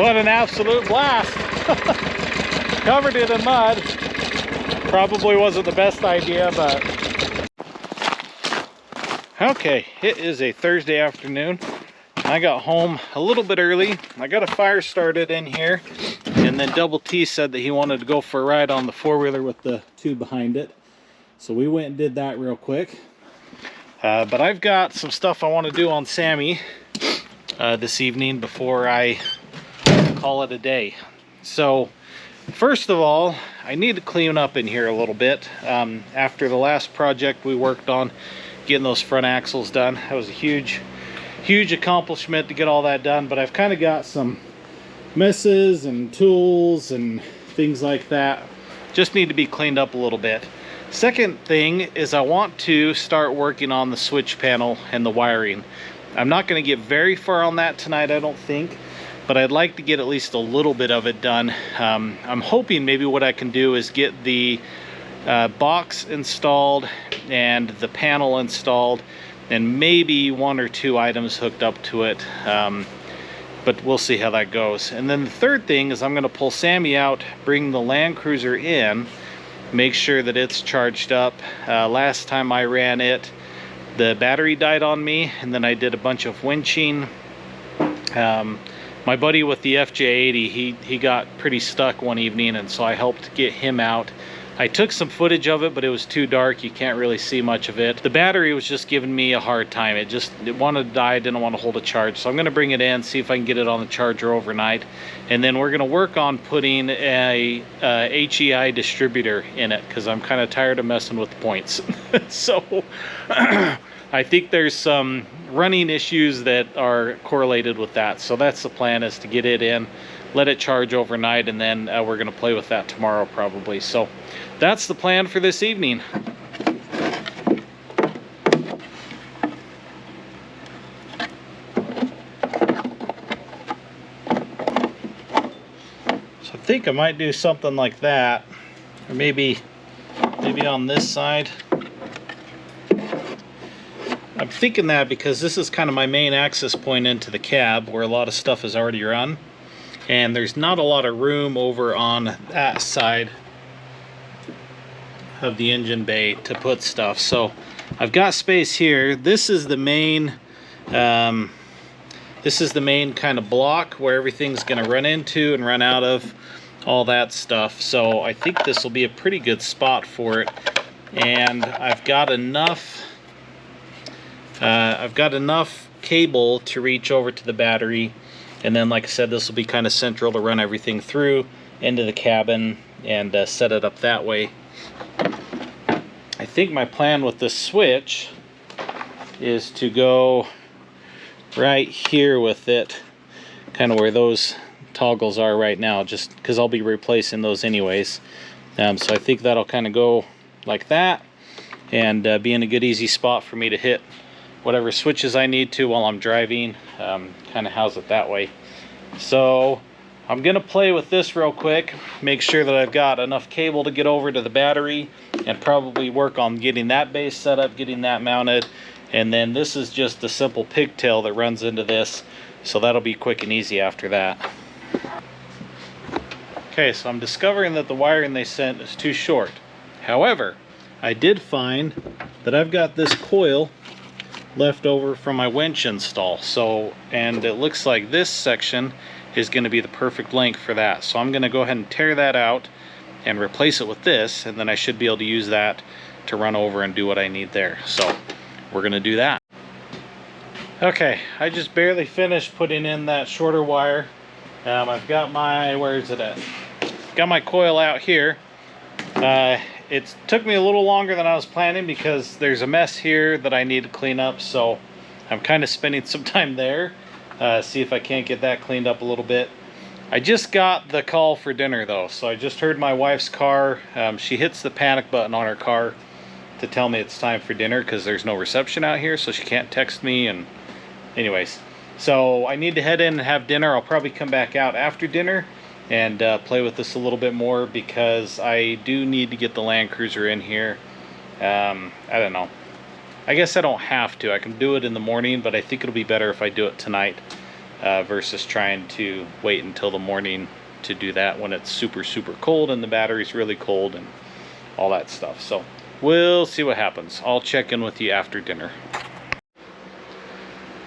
What an absolute blast. Covered it in mud. Probably wasn't the best idea, but... Okay, it is a Thursday afternoon. I got home a little bit early. I got a fire started in here, and then Double T said that he wanted to go for a ride on the four-wheeler with the tube behind it. So we went and did that real quick. But I've got some stuff I want to do on Sammy this evening before I call it a day. So first of all, I need to clean up in here a little bit. After the last project we worked on, getting those front axles done, that was a huge accomplishment to get all that done. But I've kind of got some messes and tools and things like that. Just need to be cleaned up a little bit. Second thing is I want to start working on the switch panel and the wiring. I'm not going to get very far on that tonight, I don't think, but I'd like to get at least a little bit of it done. I'm hoping maybe what I can do is get the box installed and the panel installed, and maybe one or two items hooked up to it, but we'll see how that goes. And then the third thing is I'm going to pull Sammy out, bring the Land Cruiser in, make sure that it's charged up. Last time I ran it, the battery died on me, and then I did a bunch of winching. My buddy with the FJ80, he got pretty stuck one evening, and so I helped get him out. I took some footage of it, but it was too dark. You can't really see much of it. The battery was just giving me a hard time. It wanted to die, didn't want to hold a charge. So I'm going to bring it in, see if I can get it on the charger overnight. And then we're going to work on putting a HEI distributor in it, because I'm kind of tired of messing with the points. So I think there's some running issues that are correlated with that. So that's the plan, is to get it in, let it charge overnight, and then we're going to play with that tomorrow probably. So that's the plan for this evening. So I think I might do something like that, or maybe on this side. I'm thinking that because this is kind of my main access point into the cab, where a lot of stuff is already run, and there's not a lot of room over on that side of the engine bay to put stuff. So I've got space here. This is the main kind of block where everything's going to run into and run out of, all that stuff. So I think this will be a pretty good spot for it, and I've got enough cable to reach over to the battery. And then, like I said, this will be kind of central to run everything through into the cabin and set it up that way. I think my plan with the switch is to go right here with it, kind of where those toggles are right now, just because I'll be replacing those anyways. So I think that'll kind of go like that, and be in a good easy spot for me to hit whatever switches I need to while I'm driving. Kind of house it that way. So I'm gonna play with this real quick, make sure that I've got enough cable to get over to the battery, and probably work on getting that base set up, getting that mounted. And then this is just a simple pigtail that runs into this, so that'll be quick and easy after that. Okay, so I'm discovering that the wiring they sent is too short. However, I did find that I've got this coil left over from my winch install, and it looks like this section is going to be the perfect length for that. So I'm going to go ahead and tear that out and replace it with this, and then I should be able to use that to run over and do what I need there. So we're going to do that. Okay, I just barely finished putting in that shorter wire. I've got my, where is it at? Got my coil out here. It took me a little longer than I was planning because there's a mess here that I need to clean up, so I'm kind of spending some time there. See if I can't get that cleaned up a little bit. I just got the call for dinner though, so I just heard my wife's car. She hits the panic button on her car to tell me it's time for dinner because there's no reception out here, so she can't text me. And anyways, so I need to head in and have dinner. I'll probably come back out after dinner and play with this a little bit more, because I do need to get the Land Cruiser in here. I don't know. I guess I don't have to. I can do it in the morning, but I think it'll be better if I do it tonight. versus trying to wait until the morning to do that when it's super cold and the battery's really cold and all that stuff. So we'll see what happens. I'll check in with you after dinner.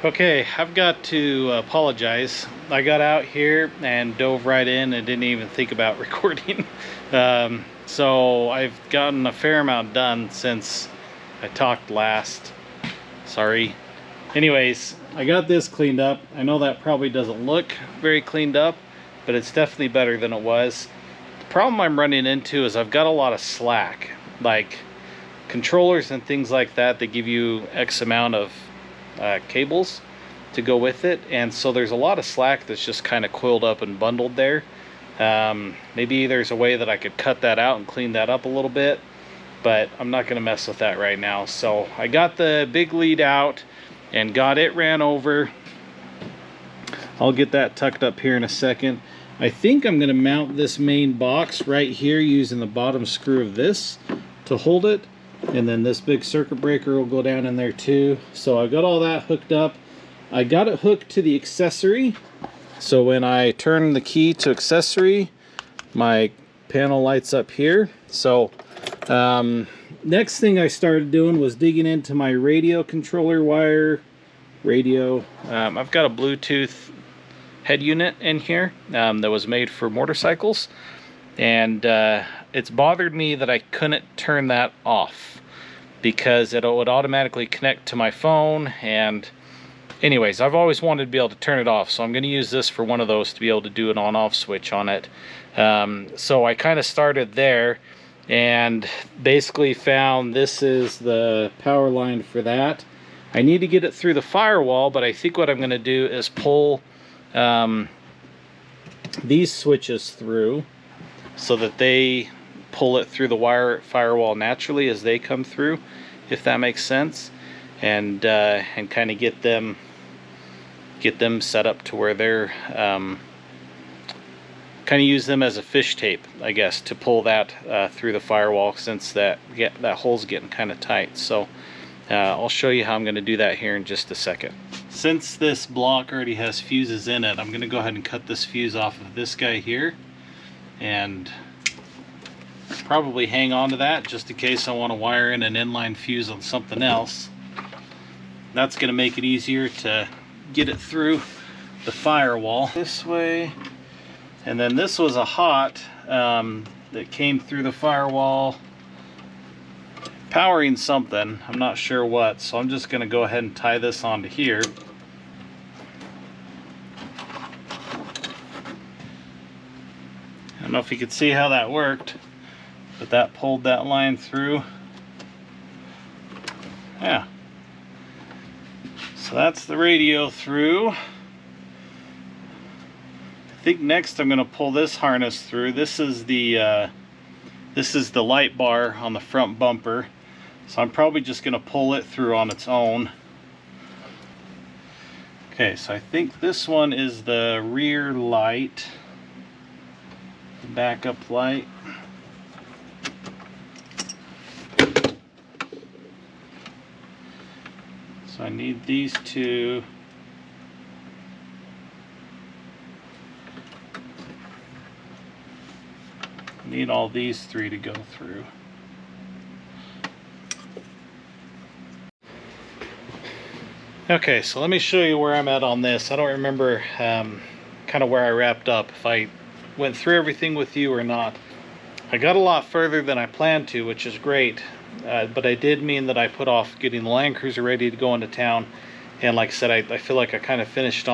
Okay, I've got to apologize. I got out here and dove right in and didn't even think about recording. So I've gotten a fair amount done since I talked last. Sorry. Anyways, I got this cleaned up. I know that probably doesn't look very cleaned up, but it's definitely better than it was. The problem I'm running into is I've got a lot of slack, like controllers and things like that that give you X amount of cables to go with it, and so there's a lot of slack that's just kind of coiled up and bundled there. Maybe there's a way that I could cut that out and clean that up a little bit, but I'm not going to mess with that right now. So I got the big lead out and got it ran over. I'll get that tucked up here in a second. I think I'm going to mount this main box right here using the bottom screw of this to hold it, and then this big circuit breaker will go down in there too. So I got all that hooked up. I got it hooked to the accessory, so when I turn the key to accessory, my panel lights up here. So next thing I started doing was digging into my radio controller wire. I've got a Bluetooth head unit in here that was made for motorcycles, and it's bothered me that I couldn't turn that off because it would automatically connect to my phone. And anyways, I've always wanted to be able to turn it off, so I'm going to use this for one of those to be able to do an on-off switch on it. So I kind of started there and basically found this is the power line for that. I need to get it through the firewall, but I think what I'm going to do is pull these switches through so that they pull it through the firewall naturally as they come through, if that makes sense, and kind of get them set up to where they're kind of use them as a fish tape, I guess, to pull that through the firewall, since that hole's getting kind of tight. So I'll show you how I'm going to do that here in just a second. Since this block already has fuses in it, I'm going to go ahead and cut this fuse off of this guy here and probably hang on to that just in case I want to wire in an inline fuse on something else. That's going to make it easier to get it through the firewall this way. And then this was a hot that came through the firewall powering something, I'm not sure what, so I'm just going to go ahead and tie this onto here. I don't know if you could see how that worked, but that pulled that line through. Yeah. So that's the radio through. I think next I'm going to pull this harness through. This is the light bar on the front bumper. So I'm probably just going to pull it through on its own. Okay, so I think this one is the rear light, the backup light. So I need these two. I need all these three to go through. Okay, so let me show you where I'm at on this. I don't remember kind of where I wrapped up, if I went through everything with you or not. I got a lot further than I planned to, which is great, but I did mean that I put off getting the Land Cruiser ready to go into town, and like I said, I feel like I kind of finished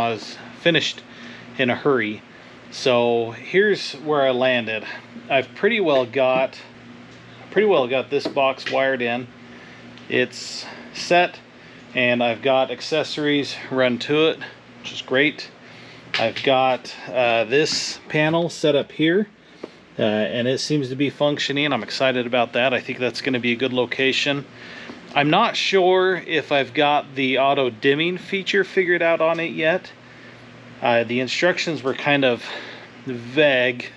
in a hurry. So here's where I landed. I've pretty well got this box wired in. It's set, and I've got accessories run to it, which is great. I've got this panel set up here, and it seems to be functioning. I'm excited about that. I think that's going to be a good location. I'm not sure if I've got the auto dimming feature figured out on it yet. The instructions were kind of vague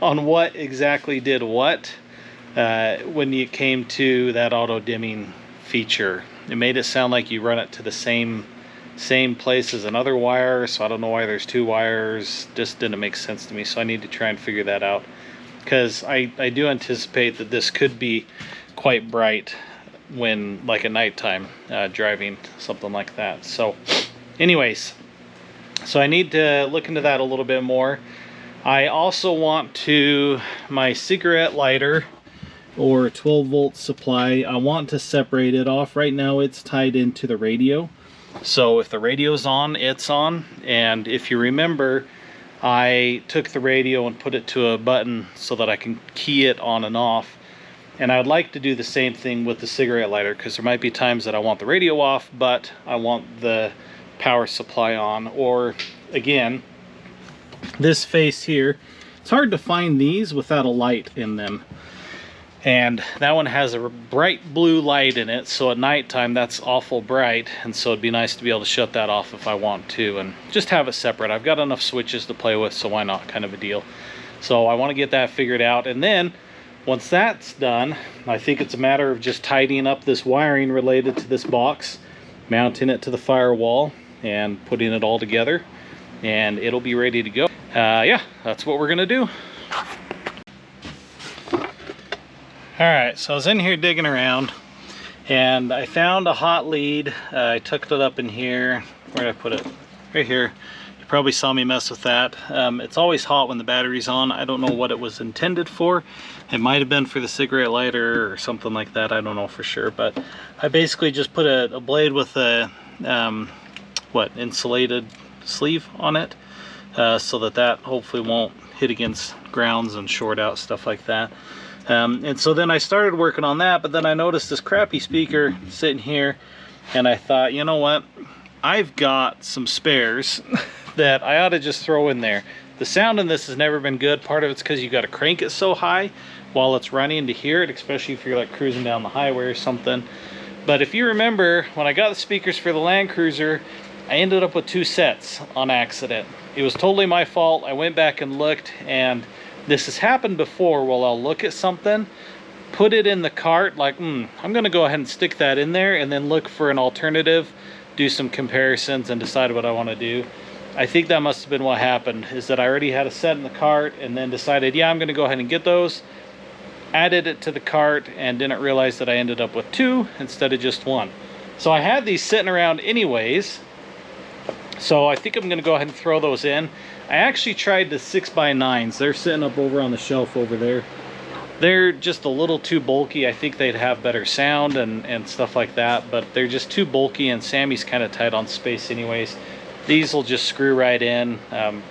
on what exactly did what when it came to that auto dimming feature. It made it sound like you run it to the same same place as another wire, so I don't know why there's two wires. Just didn't make sense to me, so I need to try and figure that out, because I do anticipate that this could be quite bright when, like, at nighttime, driving, something like that. So anyways, so I need to look into that a little bit more. I also want to, my cigarette lighter or 12-volt supply, I want to separate it off. Right now it's tied into the radio, so if the radio's on, it's on. And if you remember, I took the radio and put it to a button so that I can key it on and off. And I'd like to do the same thing with the cigarette lighter, because there might be times that I want the radio off, but I want the power supply on. Or again, this face here, it's hard to find these without a light in them. And that one has a bright blue light in it, so at nighttime that's awful bright, and so it'd be nice to be able to shut that off if I want to, and just have it separate. I've got enough switches to play with, so why not, kind of a deal. So I want to get that figured out, and then once that's done, I think it's a matter of just tidying up this wiring related to this box, mounting it to the firewall, and putting it all together, and it'll be ready to go. Yeah, that's what we're gonna do. Alright, so I was in here digging around, and I found a hot lead. I tucked it up in here. Where did I put it? Right here. You probably saw me mess with that. It's always hot when the battery's on. I don't know what it was intended for. It might have been for the cigarette lighter or something like that. I don't know for sure, but I basically just put a blade with a insulated sleeve on it, so that hopefully won't hit against grounds and short out, stuff like that. And so then I started working on that, but then I noticed this crappy speaker sitting here, and I thought, you know what, I've got some spares that I ought to just throw in there. The sound in this has never been good. Part of it's because you got to crank it so high while it's running to hear it, especially if you're like cruising down the highway or something. But if you remember, when I got the speakers for the Land Cruiser, I ended up with 2 sets on accident. It was totally my fault. I went back and looked, and this has happened before. Well, I'll look at something, put it in the cart, like, I'm gonna go ahead and stick that in there, and then look for an alternative, do some comparisons, and decide what I want to do. I think that must have been what happened, is that I already had a set in the cart, and then decided, yeah, I'm gonna go ahead and get those, added it to the cart, and didn't realize that I ended up with 2 instead of just 1. So I had these sitting around anyways, so I think I'm gonna go ahead and throw those in. I actually tried the 6x9s. They're sitting up over on the shelf over there. They're just a little too bulky. I think they'd have better sound and stuff like that, but they're just too bulky, and Sammy's kind of tight on space anyways. These will just screw right in.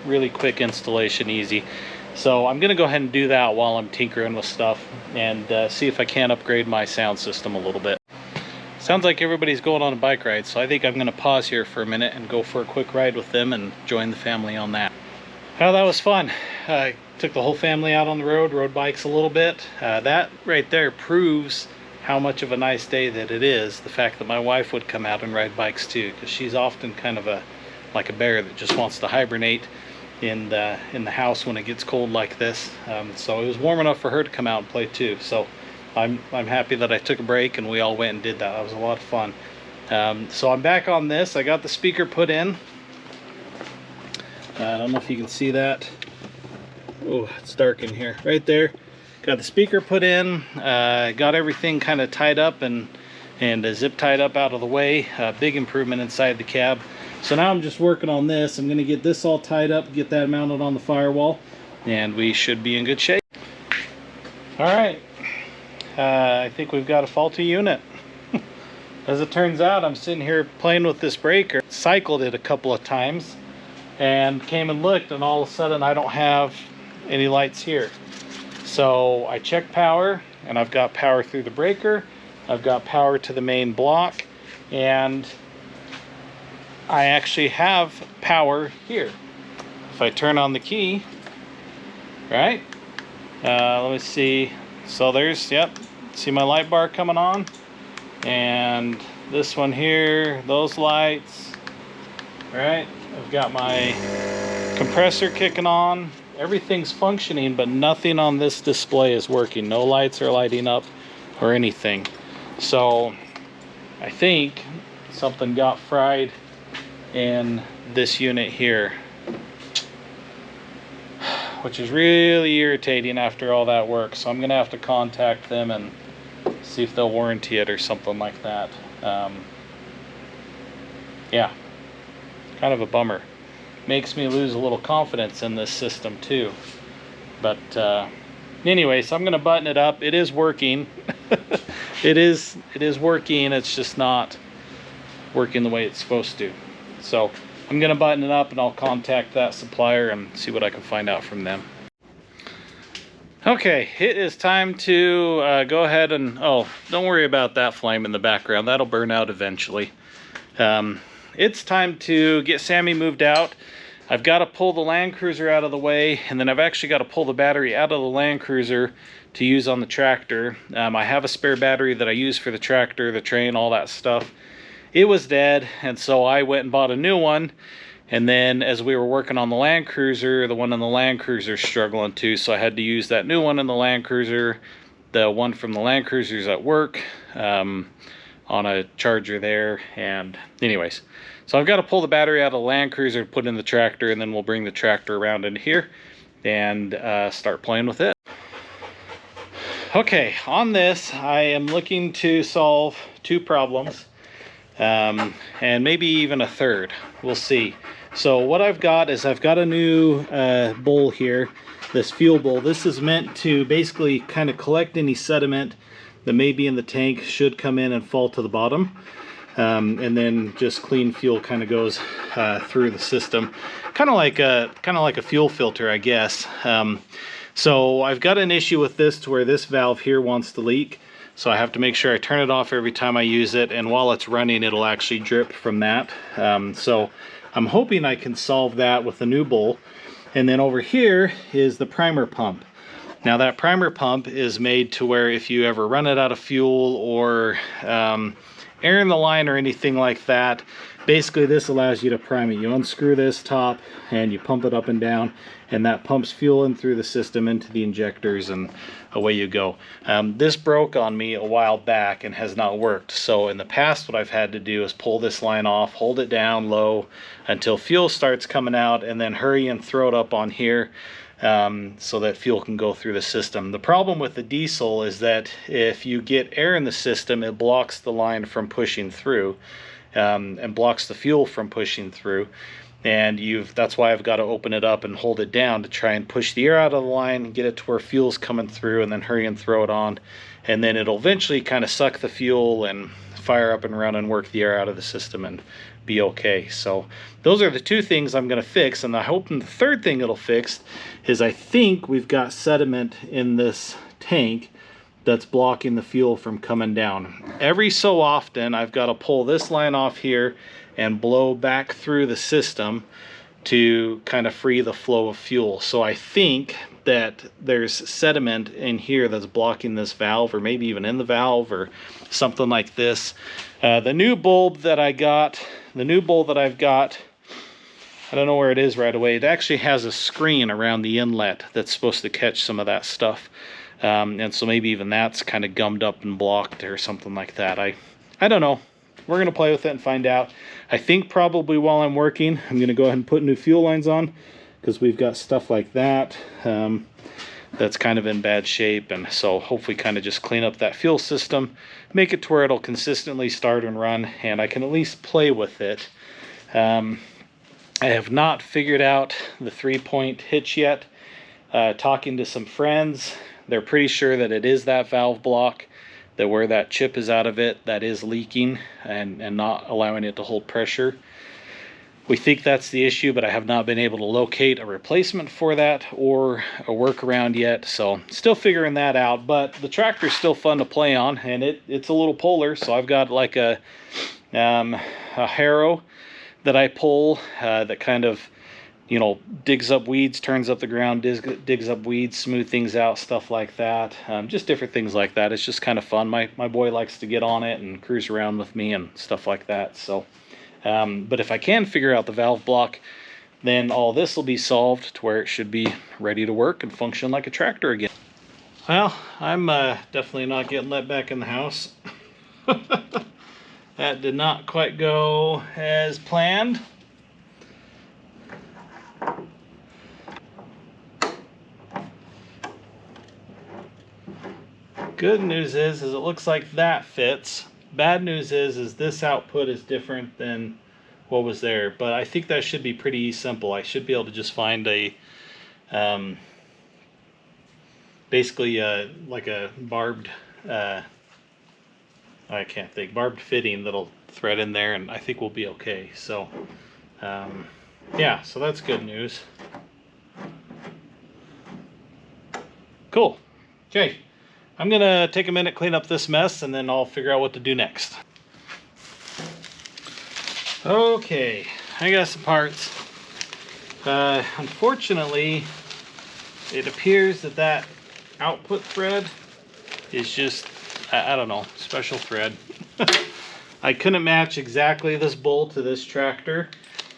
Really quick installation, easy. So I'm gonna go ahead and do that while I'm tinkering with stuff, and see if I can upgrade my sound system a little bit. Sounds like everybody's going on a bike ride, so I think I'm gonna pause here for a minute and go for a quick ride with them and join the family on that. Oh, that was fun. I took the whole family out on the road, rode bikes a little bit. That right there proves how much of a nice day that it is, the fact that my wife would come out and ride bikes too, because she's often kind of like a bear that just wants to hibernate in the house when it gets cold like this. So it was warm enough for her to come out and play too. So I'm happy that I took a break and we all went and did that. That was a lot of fun. So I'm back on this. I got the speaker put in. I don't know if you can see that. Oh, it's dark in here. Right there. Got the speaker put in. Got everything kind of tied up and zip tied up out of the way. Big improvement inside the cab. So now I'm just working on this. I'm going to get this all tied up, get that mounted on the firewall, and we should be in good shape. All right. I think we've got a faulty unit. As it turns out, I'm sitting here playing with this breaker. Cycled it a couple of times and came and looked, and all of a sudden I don't have any lights here. So I checked power, and I've got power through the breaker. I've got power to the main block, and I actually have power here. If I turn on the key, right? Let me see. So there's, yep, see my light bar coming on, and this one here, those lights, right? I've got my compressor kicking on. Everything's functioning, but nothing on this display is working. No lights are lighting up or anything. So I think something got fried in this unit here, which is really irritating after all that work. So I'm gonna have to contact them and see if they'll warranty it or something like that. Yeah, kind of a bummer. Makes me lose a little confidence in this system too. But anyway, so I'm gonna button it up. It is working. it is working. It's just not working the way it's supposed to. So I'm gonna button it up and I'll contact that supplier and see what I can find out from them. Okay, it is time to go ahead and, oh, don't worry about that flame in the background. That'll burn out eventually. It's time to get Sammy moved out. I've got to pull the Land Cruiser out of the way, and then I've actually got to pull the battery out of the Land Cruiser to use on the tractor. I have a spare battery that I use for the tractor, the train, all that stuff. It was dead, and so I went and bought a new one. And then as we were working on the Land Cruiser, the one in the Land Cruiser is struggling too, so I had to use that new one in the Land Cruiser. The one from the Land Cruiser's at work on a charger there. And anyways, so I've got to pull the battery out of the Land Cruiser, put in the tractor, and then we'll bring the tractor around into here and start playing with it. Okay, on this, I am looking to solve two problems, and maybe even a third. We'll see. So what I've got is I've got a new bowl here, this fuel bowl. This is meant to basically kind of collect any sediment that may be in the tank, should come in and fall to the bottom. And then just clean fuel kind of goes through the system, kind of like a fuel filter, I guess. So I've got an issue with this to where this valve here wants to leak, so I have to make sure I turn it off every time I use it, and while it's running it'll actually drip from that. So I'm hoping I can solve that with the new bowl. And then over here is the primer pump. Now that primer pump is made to where if you ever run it out of fuel or air in the line or anything like that, basically this allows you to prime it. You unscrew this top and you pump it up and down, and that pumps fuel in through the system into the injectors, and away you go. This broke on me a while back and has not worked. So in the past what I've had to do is pull this line off, hold it down low until fuel starts coming out, and then hurry and throw it up on here so that fuel can go through the system. The problem with the diesel is that if you get air in the system, it blocks the line from pushing through, and blocks the fuel from pushing through. And that's why I've got to open it up and hold it down to try and push the air out of the line and get it to where fuel's coming through, and then hurry and throw it on. And then it'll eventually kind of suck the fuel and fire up and run and work the air out of the system and be okay. So those are the two things I'm going to fix, and I hope the third thing it'll fix is I think we've got sediment in this tank that's blocking the fuel from coming down. Every so often I've got to pull this line off here and blow back through the system to kind of free the flow of fuel. So I think that there's sediment in here that's blocking this valve, or maybe even in the valve or something like this. The new bulb that I've got, I don't know where it is right away. It actually has a screen around the inlet that's supposed to catch some of that stuff. And so maybe even that's kind of gummed up and blocked or something like that. I don't know. We're going to play with it and find out. I think probably while I'm working, I'm going to go ahead and put new fuel lines on, because we've got stuff like that that's kind of in bad shape. And so hopefully kind of just clean up that fuel system, make it to where it'll consistently start and run, and I can at least play with it. I have not figured out the 3-point hitch yet. Talking to some friends, they're pretty sure that it is that valve block, that where that chip is out of it, that is leaking and not allowing it to hold pressure. We think that's the issue, but I have not been able to locate a replacement for that or a workaround yet, so still figuring that out. But the tractor's still fun to play on, and it's a little puller, so I've got like a harrow that I pull that kind of, you know, digs up weeds, turns up the ground, digs up weeds, smooth things out, stuff like that. Just different things like that. It's just kind of fun. My boy likes to get on it and cruise around with me and stuff like that. So, but if I can figure out the valve block, then all this will be solved to where it should be ready to work and function like a tractor again. Well, I'm definitely not getting let back in the house. That did not quite go as planned. Good news is it looks like that fits. Bad news is this output is different than what was there, but I think that should be pretty simple. I should be able to just find a basically like a barbed I can't think, barbed fitting that'll thread in there, and I think we'll be okay. So yeah, so that's good news. Cool. Okay, I'm gonna take a minute, clean up this mess, and then I'll figure out what to do next. Okay, I got some parts. Unfortunately, it appears that output thread is just, I don't know, special thread. I couldn't match exactly this bolt to this tractor,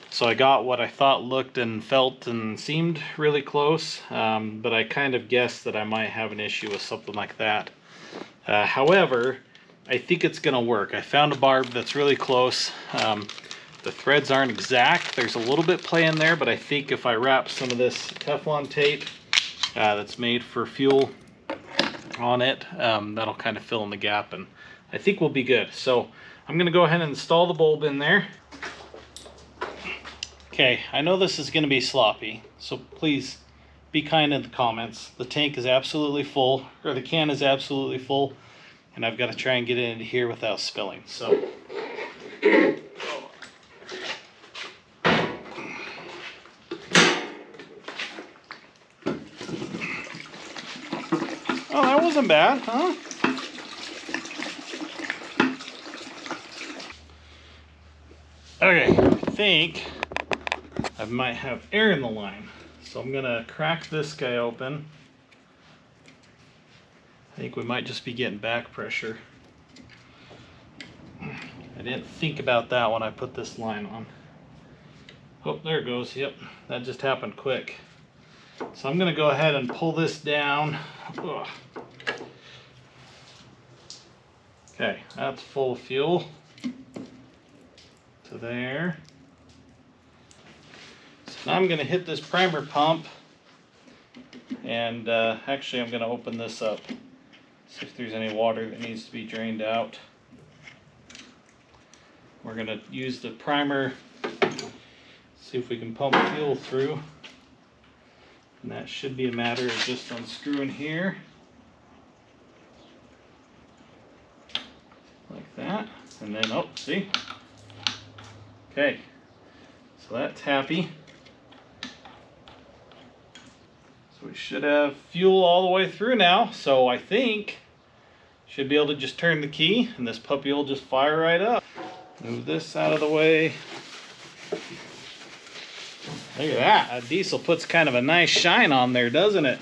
so I got what I thought looked and felt and seemed really close, but I kind of guessed that I might have an issue with something like that. However, I think it's gonna work. I found a barb that's really close. The threads aren't exact. There's a little bit play in there, but I think if I wrap some of this Teflon tape that's made for fuel on it, that'll kind of fill in the gap, and I think we'll be good. So I'm gonna go ahead and install the bulb in there. Okay, I know this is gonna be sloppy, so please be kind in the comments. The tank is absolutely full, or the can is absolutely full, and I've got to try and get it into here without spilling. So oh, that wasn't bad, huh? Okay, I think I might have air in the line. So I'm gonna crack this guy open. I think we might just be getting back pressure. I didn't think about that when I put this line on. Oh, there it goes. Yep, that just happened quick. So I'm gonna go ahead and pull this down. Ugh. Okay, that's full of fuel to there. So now I'm going to hit this primer pump, and actually I'm going to open this up, see if there's any water that needs to be drained out. We're going to use the primer, see if we can pump fuel through, and that should be a matter of just unscrewing here. Like that, and then, oh, see? Okay, so that's happy. So we should have fuel all the way through now, so I think should be able to just turn the key and this puppy will just fire right up. Move this out of the way. Look at that, that diesel puts kind of a nice shine on there, doesn't it?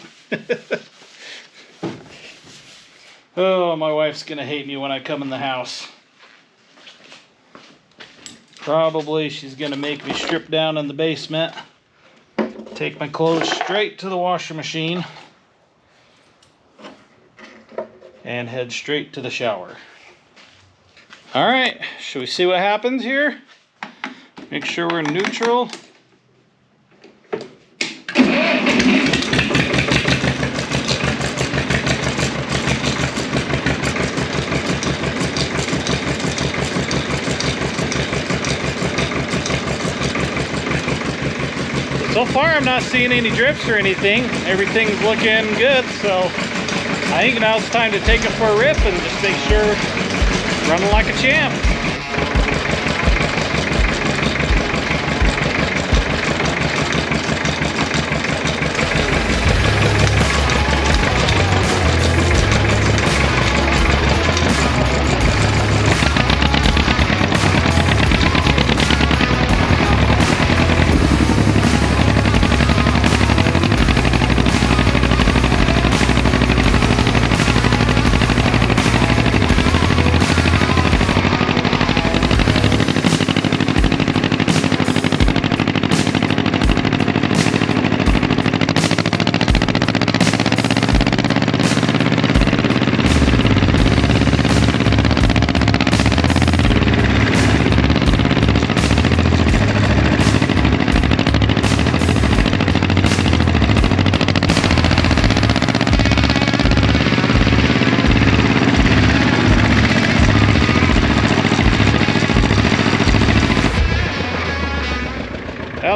Oh, my wife's gonna hate me when I come in the house. Probably she's gonna make me strip down in the basement, take my clothes straight to the washer machine, and head straight to the shower. All right, should we see what happens here? Make sure we're neutral. So far I'm not seeing any drips or anything. Everything's looking good, so I think now it's time to take it for a rip and just make sure it's running like a champ.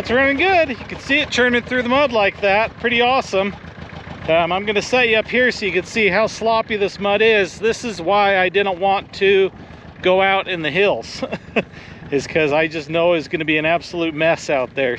it's running good. You can see it churning through the mud like that. Pretty awesome. I'm going to set you up here so you can see how sloppy this mud is. This is why I didn't want to go out in the hills. Is because I just know it's going to be an absolute mess out there.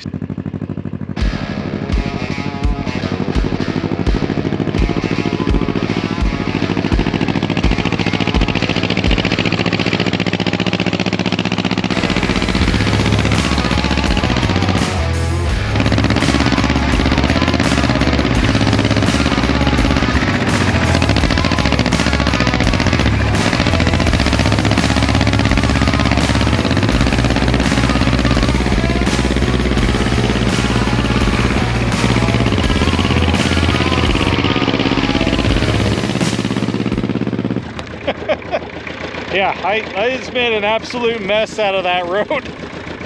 Yeah, I just made an absolute mess out of that road.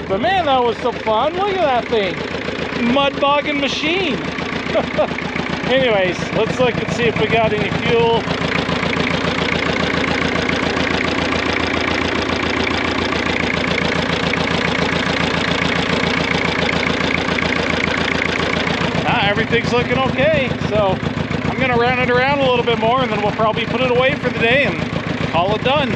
But man, that was so fun. Look at that thing. Mud bogging machine. Anyways, let's look and see if we got any fuel. Everything's looking okay. So I'm gonna run it around a little bit more and then we'll probably put it away for the day and call it done.